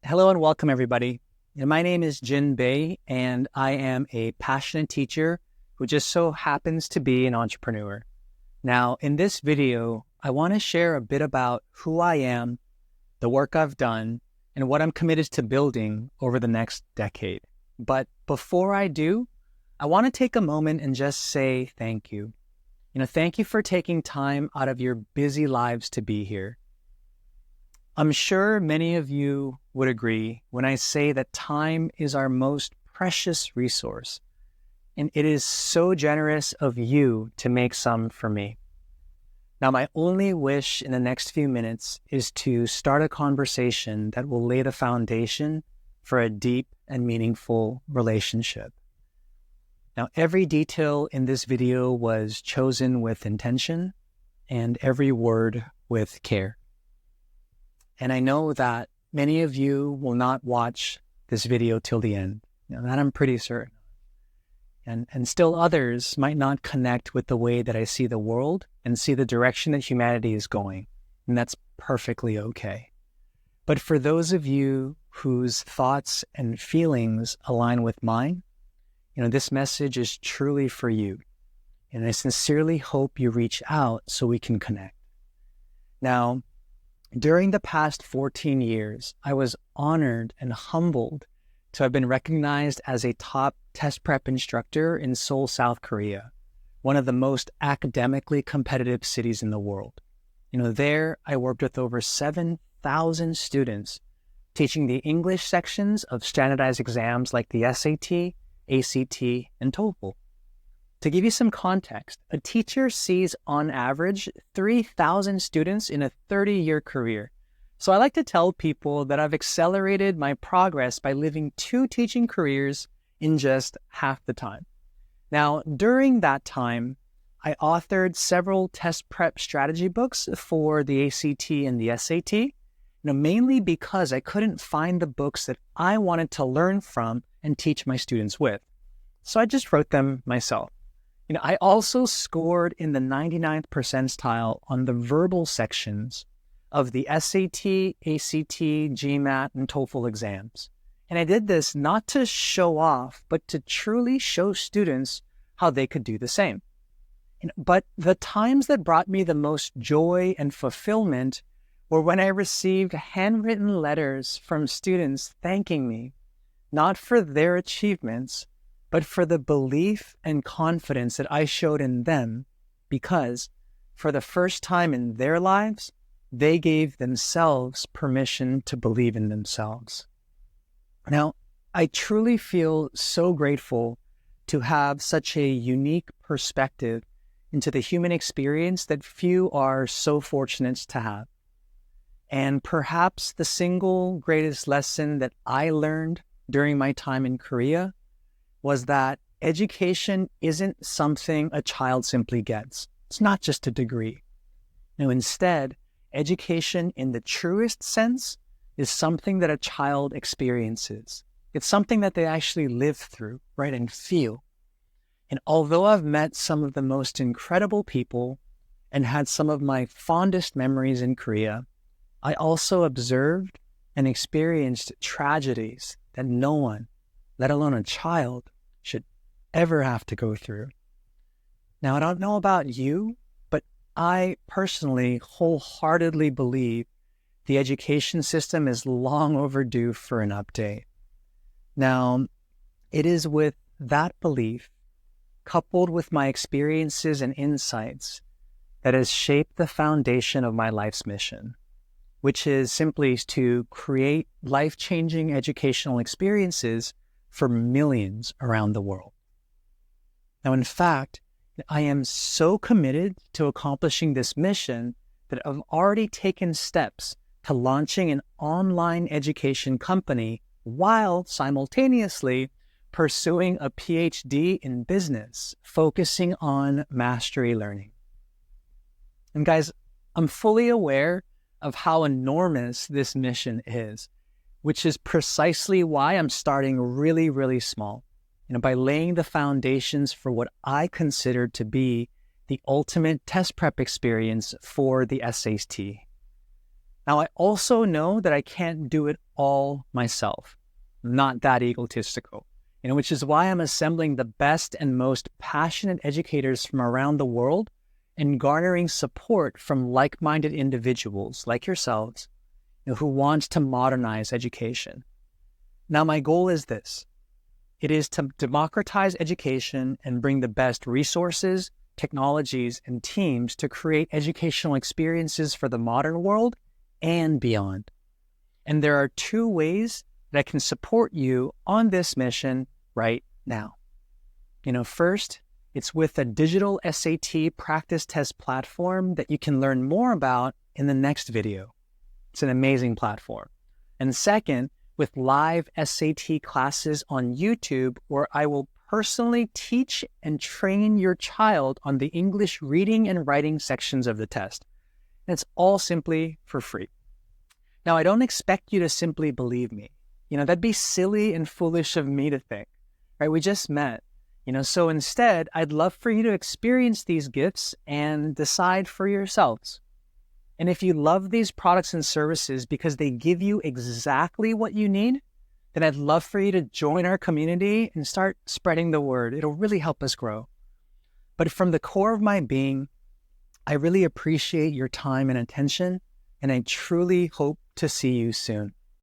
Hello and welcome, everybody. My name is Jin and I am a passionate teacher who just so happens to be an entrepreneur. Now, in this video, I want to share a bit about who I am, the work I've done, and what I'm committed to building over the next decade. But before I do, I want to take a moment and just say thank you. Thank you for taking time out of your busy lives to be here. I'm sure many of you would agree when I say that time is our most precious resource, and it is so generous of you to make some for me. Now, my only wish in the next few minutes is to start a conversation that will lay the foundation for a deep and meaningful relationship. Now, every detail in this video was chosen with intention and every word with care. And I know that many of you will not watch this video till the end. That I'm pretty certain. And still others might not connect with the way that I see the world and see the direction that humanity is going. And that's perfectly okay. But for those of you whose thoughts and feelings align with mine, this message is truly for you. And I sincerely hope you reach out so we can connect. Now, during the past 14 years, I was honored and humbled to have been recognized as a top test prep instructor in Seoul, South Korea, one of the most academically competitive cities in the world. There I worked with over 7,000 students teaching the English sections of standardized exams like the SAT, ACT, and TOEFL. To give you some context, a teacher sees on average 3,000 students in a 30-year career. So I like to tell people that I've accelerated my progress by living 2 teaching careers in just half the time. Now, during that time, I authored several test prep strategy books for the ACT and the SAT, mainly because I couldn't find the books that I wanted to learn from and teach my students with. So I just wrote them myself. I also scored in the 99th percentile on the verbal sections of the SAT, ACT, GMAT, and TOEFL exams. And I did this not to show off, but to truly show students how they could do the same. But the times that brought me the most joy and fulfillment were when I received handwritten letters from students thanking me, not for their achievements, but for the belief and confidence that I showed in them, because for the first time in their lives, they gave themselves permission to believe in themselves. Now, I truly feel so grateful to have such a unique perspective into the human experience that few are so fortunate to have. And perhaps the single greatest lesson that I learned during my time in Korea was that education isn't something a child simply gets. It's not just a degree. Instead, education in the truest sense is something that a child experiences. It's something that they actually live through, right, and feel. And although I've met some of the most incredible people and had some of my fondest memories in Korea, I also observed and experienced tragedies that no one, let alone a child, should ever have to go through. Now, I don't know about you, but I personally wholeheartedly believe the education system is long overdue for an update. Now, it is with that belief, coupled with my experiences and insights, that has shaped the foundation of my life's mission, which is simply to create life-changing educational experiences for millions around the world. Now, in fact, I am so committed to accomplishing this mission that I've already taken steps to launching an online education company while simultaneously pursuing a PhD in business, focusing on mastery learning. And guys, I'm fully aware of how enormous this mission is, which is precisely why I'm starting really, really small, by laying the foundations for what I consider to be the ultimate test prep experience for the SAT. Now, I also know that I can't do it all myself. I'm not that egotistical, which is why I'm assembling the best and most passionate educators from around the world and garnering support from like-minded individuals like yourselves, who want to modernize education. Now, my goal is this. It is to democratize education and bring the best resources, technologies, and teams to create educational experiences for the modern world and beyond. And there are 2 ways that I can support you on this mission right now. First, it's with a digital SAT practice test platform that you can learn more about in the next video. It's an amazing platform. And second, with live SAT classes on YouTube, where I will personally teach and train your child on the English reading and writing sections of the test. And it's all simply for free. Now, I don't expect you to simply believe me. That'd be silly and foolish of me to think, right? We just met, so instead, I'd love for you to experience these gifts and decide for yourselves. And if you love these products and services because they give you exactly what you need, then I'd love for you to join our community and start spreading the word. It'll really help us grow. But from the core of my being, I really appreciate your time and attention, and I truly hope to see you soon.